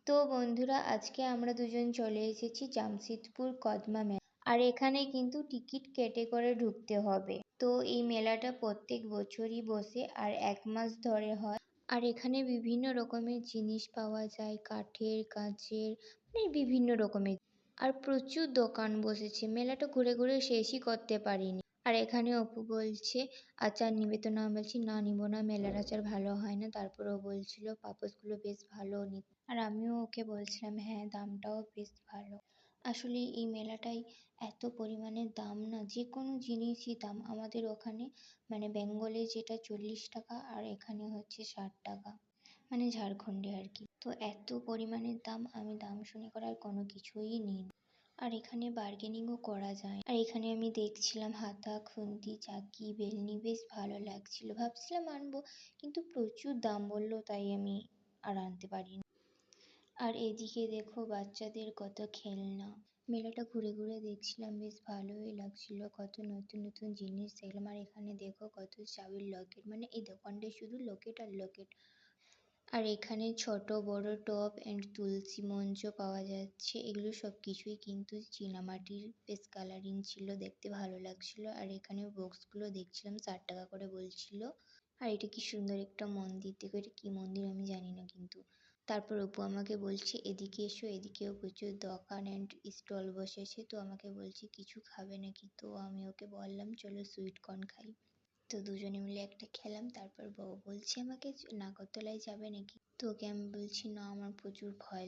তো বন্ধুরা, আজকে আমরা দুজন চলে এসেছি জামশেদপুর কদমা মেলা। আর এখানে কিন্তু টিকিট কেটে করে ঢুকতে হবে। তো এই মেলাটা প্রত্যেক বছরই বসে আর 1 মাস ধরে হয়। আর এখানে বিভিন্ন রকমের জিনিস পাওয়া যায়, কাঠের, কাঁচের, মানে বিভিন্ন রকমের। আর প্রচুর দোকান বসেছে, মেলাটা ঘুরে ঘুরে শেষই করতে পারিনি। আর এখানে অপু বলছে আচার নিবে, তো না বলছি না, নিব না, মেলার আচার ভালো হয় না। তারপরেও বলছিল পাপোশগুলো বেশ ভালো নিতে। আর আমিও ওকে বলছিলাম হ্যাঁ, দামটাও বেশ ভালো। আসলে এই মেলাটায় এত পরিমাণে দাম না, যে কোনো জিনিসই দাম। আমাদের ওখানে মানে বেঙ্গলে যেটা 40 টাকা, আর এখানে হচ্ছে 60 টাকা, মানে ঝাড়খণ্ডে আর কি। তো এত পরিমাণের দাম, আমি দাম শুনে করার কোনো কিছুই নিই না। আর এখানে বার্গেনিংও করা যায়। আর এখানে আমি দেখছিলাম হাতা, খুন্তি, চাকি, বেলনি, বেশ ভালো লাগছিল। ভাবছিলাম আনবো, কিন্তু প্রচুর দাম বললো, তাই আমি আর আনতে পারিনি। আর এদিকে দেখো বাচ্চাদের কত খেলনা। মেলাটা ঘুরে ঘুরে দেখছিলাম, বেশ ভালোই লাগছিল। কত নতুন নতুন জিনিস দেখলাম। আর এখানে দেখো কত চাবির লকেট, মানে এই দোকানটায় শুধু লকেট আর লকেট। আর এখানে ছোট বড় টব অ্যান্ড তুলসী মঞ্চ পাওয়া যাচ্ছে। এগুলো সব কিছুই কিন্তু চীনামাটির, বেশ কালারিং ছিল, দেখতে ভালো লাগছিল। আর এখানে বক্সগুলো দেখছিলাম 60 টাকা করে বলছিল। আর এটা কি সুন্দর একটা মন্দির, দেখো এটা কি মন্দির আমি জানি না কিন্তু। তারপর অপু আমাকে বলছে এদিকে এসো, এদিকেও প্রচুর দোকান অ্যান্ড স্টল বসেছে। তো আমাকে বলছে কিছু খাবে নাকি, তো আমি ওকে বললাম চলো সুইট কর্ন খাই। তো দুজনে মিলে একটা খেলাম। তারপর বউ বলছে আমাকে নাগরদোলায় যাবে নাকি, তো ওকে আমি বলছি না, আমার প্রচুর ভয়